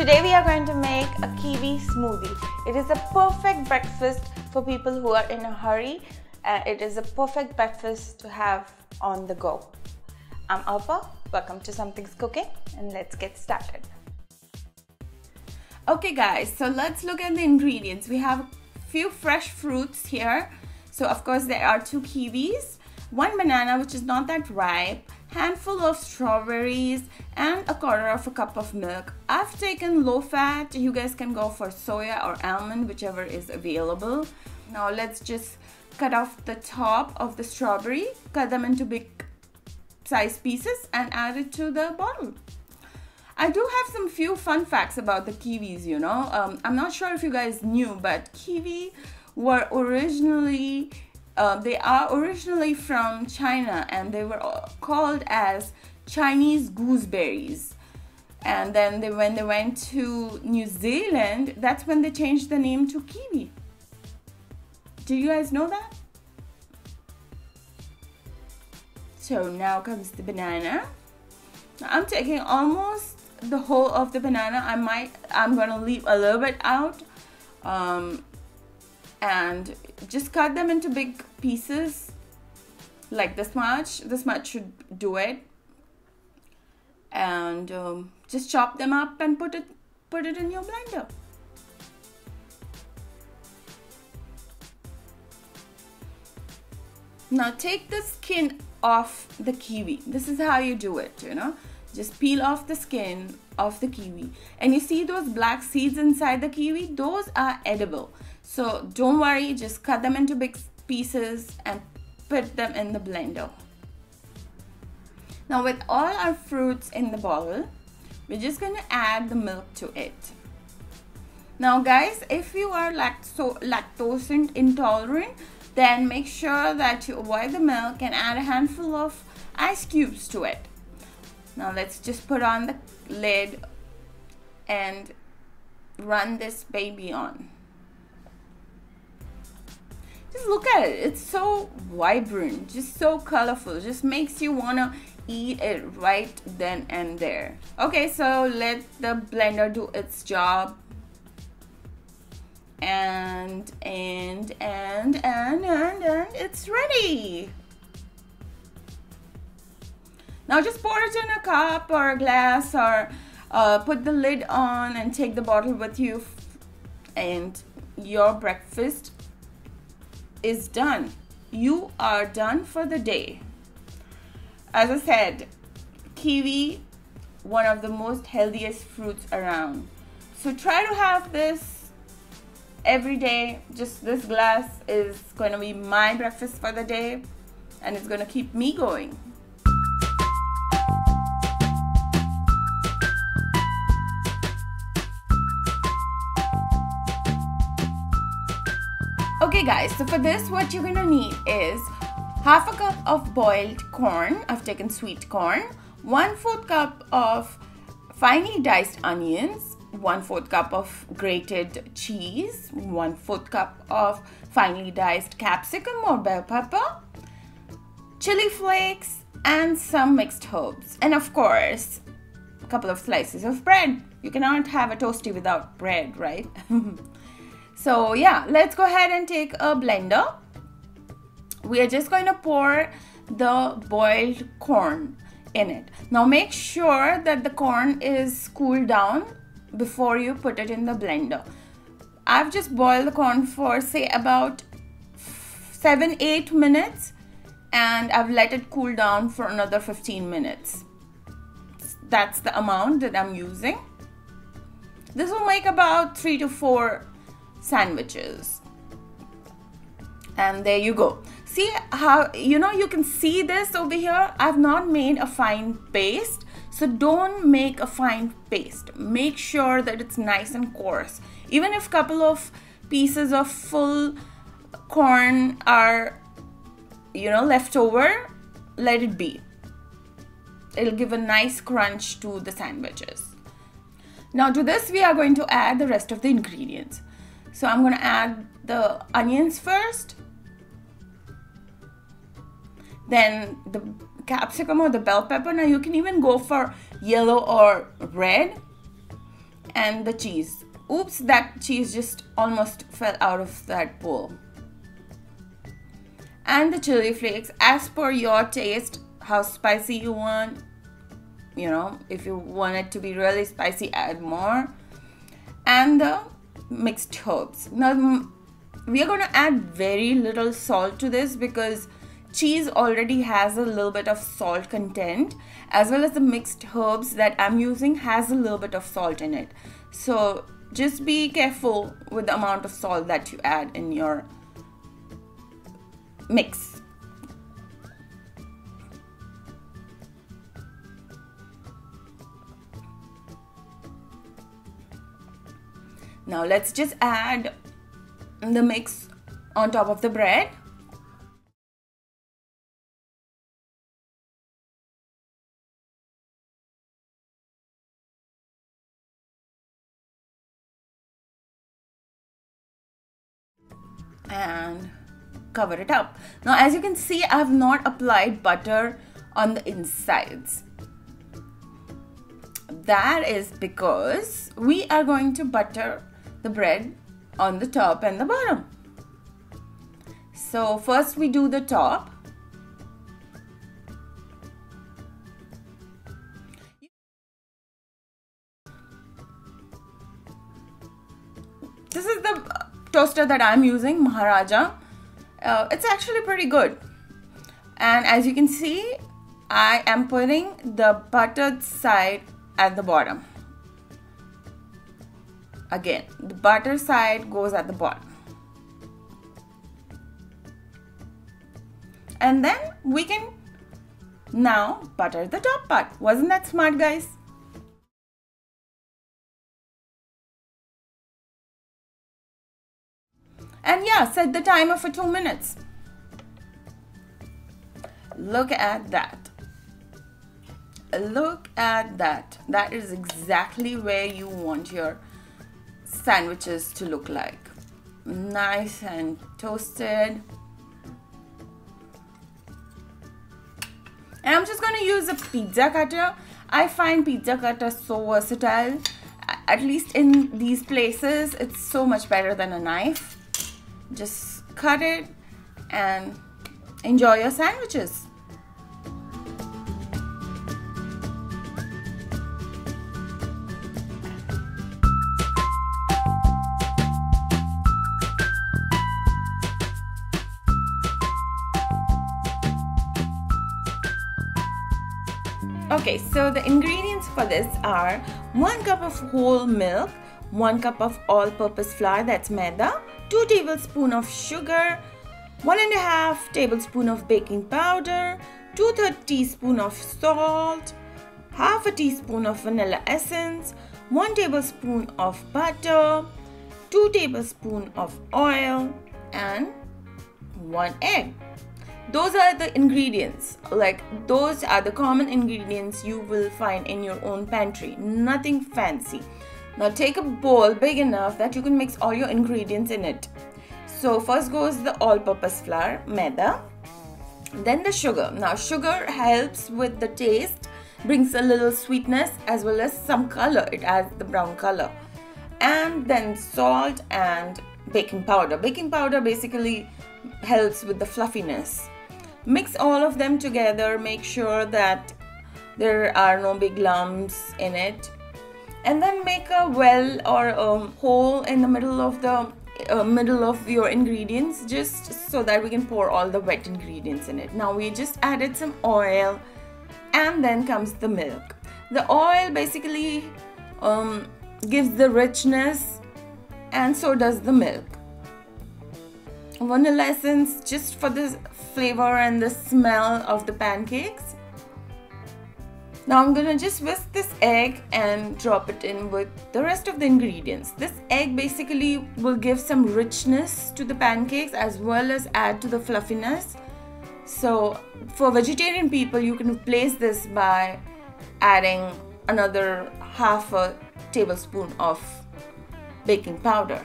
Today we are going to make a kiwi smoothie. It is a perfect breakfast for people who are in a hurry. It is a perfect breakfast to have on the go. I'm Alpa, welcome to Something's Cooking, and let's get started. Okay guys, so let's look at the ingredients. We have a few fresh fruits here. So of course there are 2 kiwis, 1 banana which is not that ripe, handful of strawberries, and a quarter of a cup of milk. I've taken low fat. You guys can go for soya or almond, whichever is available. Now let's just cut off the top of the strawberry, cut them into big size pieces and add it to the bottle. I do have some few fun facts about the kiwis, you know. I'm not sure if you guys knew, but kiwi were originally they are originally from China, and they were called as Chinese gooseberries. And then when they went to New Zealand, that's when they changed the name to kiwi. Do you guys know that? So now comes the banana. I'm taking almost the whole of the banana. I'm gonna leave a little bit out. And just cut them into big pieces like this much. This much should do it. And just chop them up and put it in your blender. Now take the skin off the kiwi. This is how you do it, you know. Just peel off the skin of the kiwi. And you see those black seeds inside the kiwi? Those are edible. So don't worry, just cut them into big pieces and put them in the blender. Now with all our fruits in the bowl, we're just going to add the milk to it. Now guys, if you are lactose intolerant, then make sure that you avoid the milk and add a handful of ice cubes to it. Now let's just put on the lid and run this baby on. Just look at it. It's so vibrant, just so colorful. Just makes you wanna eat it right then and there. Okay, so let the blender do its job. And it's ready. Now just pour it in a cup or a glass, or put the lid on and take the bottle with you, and your breakfast is done. You are done for the day. As I said, kiwi, one of the most healthiest fruits around. So try to have this every day. Just this glass is going to be my breakfast for the day, and it's going to keep me going. Okay guys, so for this what you're gonna need is half a cup of boiled corn. I've taken sweet corn, 1/4 cup of finely diced onions, 1/4 cup of grated cheese, 1/4 cup of finely diced capsicum or bell pepper, chili flakes, and some mixed herbs, and of course a couple of slices of bread. You cannot have a toasty without bread, right? So yeah, let's go ahead and take a blender. We are just going to pour the boiled corn in it. Now make sure that the corn is cooled down before you put it in the blender. I've just boiled the corn for say about 7-8 minutes, and I've let it cool down for another 15 minutes. That's the amount that I'm using. This will make about 3 to 4 sandwiches, and there you go. See how, you know, you can see this over here. I've not made a fine paste, so don't make a fine paste. Make sure that it's nice and coarse. Even if a couple of pieces of full corn are, you know, left over, let it be. It'll give a nice crunch to the sandwiches. Now to this we are going to add the rest of the ingredients. So I'm going to add the onions first, then the capsicum or the bell pepper. Now you can even go for yellow or red. and the cheese. Oops, that cheese just almost fell out of that bowl. And the chili flakes as per your taste, how spicy you want. You know, if you want it to be really spicy, add more. And the mixed herbs. Now we are going to add very little salt to this because cheese already has a little bit of salt content, as well as the mixed herbs that I'm using has a little bit of salt in it. So just be careful with the amount of salt that you add in your mix. Now let's just add the mix on top of the bread. And cover it up. Now as you can see, I have not applied butter on the insides. That is because we are going to butter the bread on the top and the bottom. So first we do the top. This is the toaster that I'm using, Maharaja. It's actually pretty good. And as you can see, I am putting the buttered side at the bottom. Again, the butter side goes at the bottom. And then we can now butter the top part. Wasn't that smart, guys? And yeah, set the timer for 2 minutes. Look at that. Look at that. That is exactly where you want your sandwiches to look like. Nice and toasted. And I'm just going to use a pizza cutter. I find pizza cutter so versatile. At least in these places, it's so much better than a knife. Just cut it and enjoy your sandwiches. Okay, so the ingredients for this are 1 cup of whole milk, 1 cup of all-purpose flour, that's maida, 2 tablespoons of sugar, 1.5 tablespoons of baking powder, 2/3 teaspoon of salt, half a teaspoon of vanilla essence, 1 tablespoon of butter, 2 tablespoons of oil, and 1 egg. Those are the ingredients, like those are the common ingredients you will find in your own pantry, nothing fancy. Now take a bowl big enough that you can mix all your ingredients in it. So first goes the all-purpose flour, maida, then the sugar. Now sugar helps with the taste, brings a little sweetness as well as some color, it adds the brown color. And then salt and baking powder. Baking powder basically helps with the fluffiness. Mix all of them together, make sure that there are no big lumps in it, and then make a well or a hole in the middle of your ingredients, just so that we can pour all the wet ingredients in it. Now we just added some oil, and then comes the milk. The oil basically gives the richness, and so does the milk. Vanilla essence just for the flavor and the smell of the pancakes. Now I'm gonna just whisk this egg and drop it in with the rest of the ingredients. This egg basically will give some richness to the pancakes as well as add to the fluffiness. So for vegetarian people, you can replace this by adding another half a tablespoon of baking powder.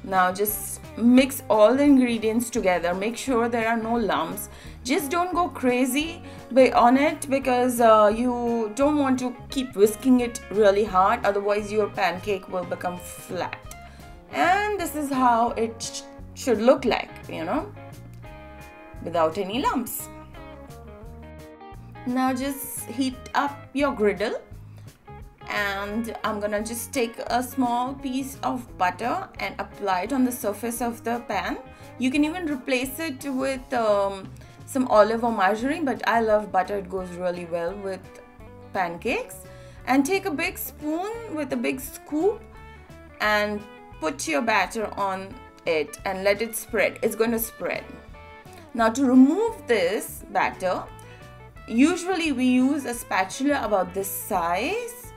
Now just mix all the ingredients together. Make sure there are no lumps. Just don't go crazy on it, because you don't want to keep whisking it really hard, otherwise your pancake will become flat. And this is how it should look like, you know, without any lumps. Now just heat up your griddle, and I'm gonna just take a small piece of butter and apply it on the surface of the pan. You can even replace it with some olive or margarine, but I love butter. It goes really well with pancakes. And take a big spoon with a big scoop and put your batter on it and let it spread. It's going to spread. Now to remove this batter, usually we use a spatula about this size,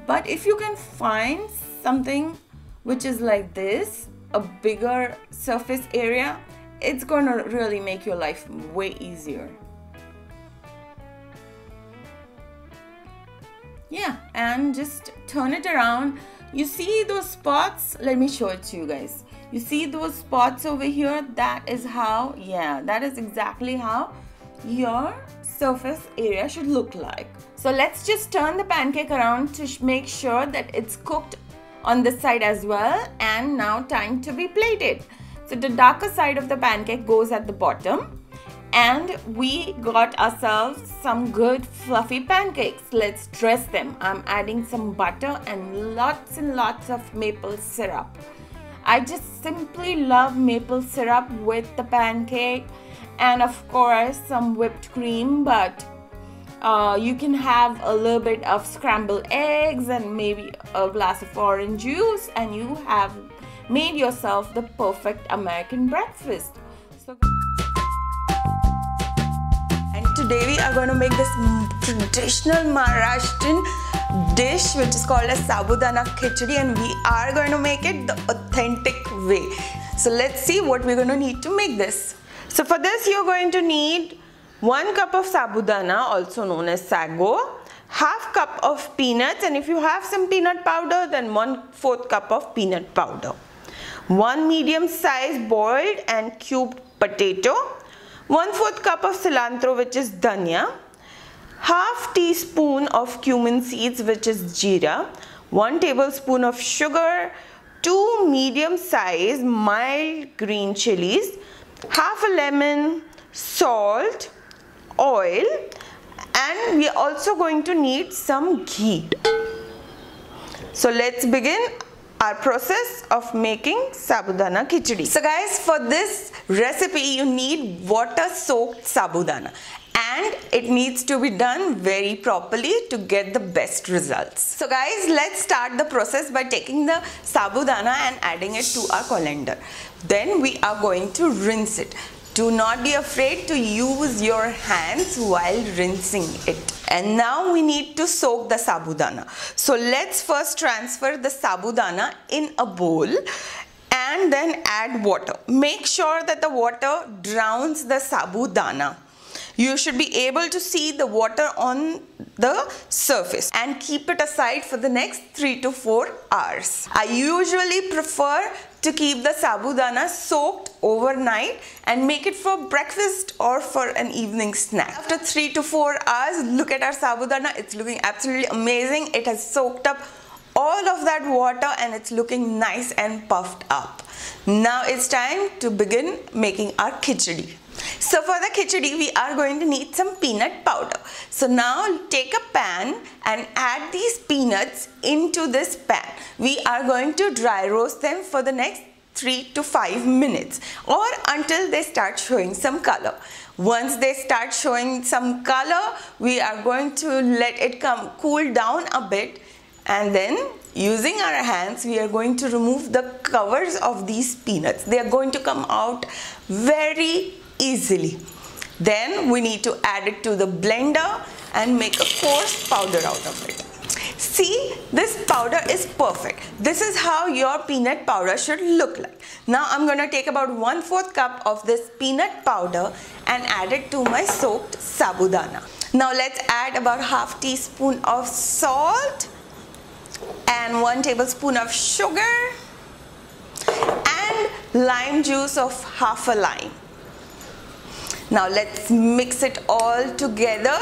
but if you can find something which is like this, a bigger surface area, it's gonna really make your life way easier. Yeah, and just turn it around. You see those spots? Let me show it to you guys. You see those spots over here? That is how, yeah, that is exactly how your surface area should look like. So let's just turn the pancake around to make sure that it's cooked on this side as well. And now time to be plated. So the darker side of the pancake goes at the bottom, and we got ourselves some good fluffy pancakes. Let's dress them. I'm adding some butter and lots of maple syrup. I just simply love maple syrup with the pancake, and of course some whipped cream, but you can have a little bit of scrambled eggs and maybe a glass of orange juice, and you have made yourself the perfect American breakfast. And today we are going to make this traditional Maharashtrian dish which is called as Sabudana Khichdi, and we are going to make it the authentic way. So let's see what we're going to need to make this. So for this you're going to need 1 cup of sabudana, also known as sago, half cup of peanuts, and if you have some peanut powder, then 1/4 cup of peanut powder, 1 medium-sized boiled and cubed potato, 1/4 cup of cilantro, which is dhania, half teaspoon of cumin seeds, which is jeera, 1 tablespoon of sugar, 2 medium-sized mild green chilies, half a lemon, salt, oil, and we are also going to need some ghee. So let's begin our process of making Sabudana Khichdi. So guys, for this recipe you need water soaked sabudana, and it needs to be done very properly to get the best results. So guys, let's start the process by taking the sabudana and adding it to our colander. Then we are going to rinse it. Do not be afraid to use your hands while rinsing it. And now we need to soak the sabudana. So let's first transfer the sabudana in a bowl and then add water. Make sure that the water drowns the sabudana. You should be able to see the water on the surface, and keep it aside for the next 3 to 4 hours. I usually prefer to keep the sabudana soaked overnight and make it for breakfast or for an evening snack. After 3 to 4 hours, look at our sabudana. It's looking absolutely amazing. It has soaked up all of that water and it's looking nice and puffed up. Now it's time to begin making our khichdi. So for the khichdi, we are going to need some peanut powder. So now take a pan and add these peanuts into this pan. We are going to dry roast them for the next 3 to 5 minutes, or until they start showing some color. Once they start showing some color, we are going to let it cool down a bit, and then using our hands we are going to remove the covers of these peanuts. They are going to come out very easily. Then we need to add it to the blender and make a coarse powder out of it. See, this powder is perfect. This is how your peanut powder should look like. Now I'm going to take about 1/4 cup of this peanut powder and add it to my soaked sabudana. Now let's add about half teaspoon of salt and 1 tablespoon of sugar lime juice of half a lime. Now let's mix it all together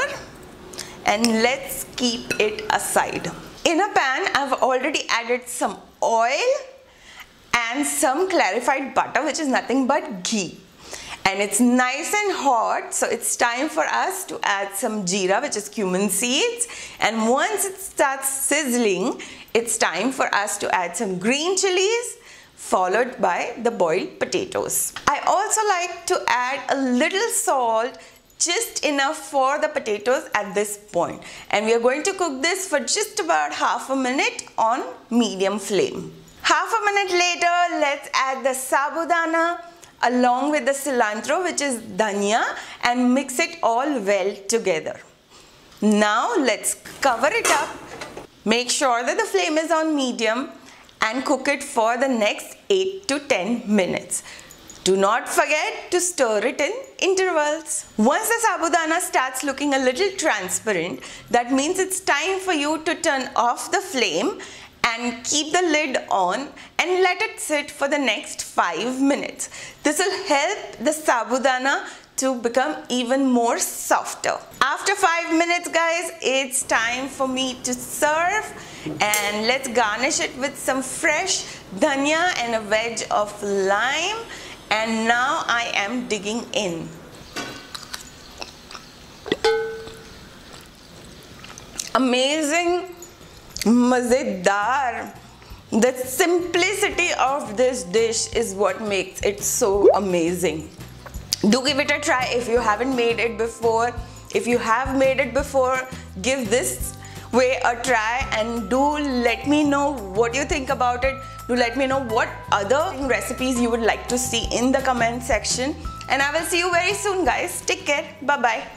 and let's keep it aside. In a pan, I've already added some oil and some clarified butter, which is nothing but ghee. And it's nice and hot, so it's time for us to add some jeera, which is cumin seeds. And once it starts sizzling, it's time for us to add some green chilies, followed by the boiled potatoes. I also like to add a little salt, just enough for the potatoes at this point. And we are going to cook this for just about half a minute on medium flame. Half a minute later, let's add the sabudana along with the cilantro, which is dhania, and mix it all well together. Now let's cover it up. Make sure that the flame is on medium and cook it for the next 8 to 10 minutes. Do not forget to stir it in intervals. Once the sabudana starts looking a little transparent, that means it's time for you to turn off the flame and keep the lid on and let it sit for the next 5 minutes. This will help the sabudana to become even more softer. After 5 minutes, guys, it's time for me to serve, and let's garnish it with some fresh dhania and a wedge of lime. And now I am digging in. Amazing, mazedar. The simplicity of this dish is what makes it so amazing. Do give it a try if you haven't made it before. If you have made it before, give this way a try and do let me know what you think about it. Do let me know what other recipes you would like to see in the comment section. And I will see you very soon, guys. Take care. Bye-bye.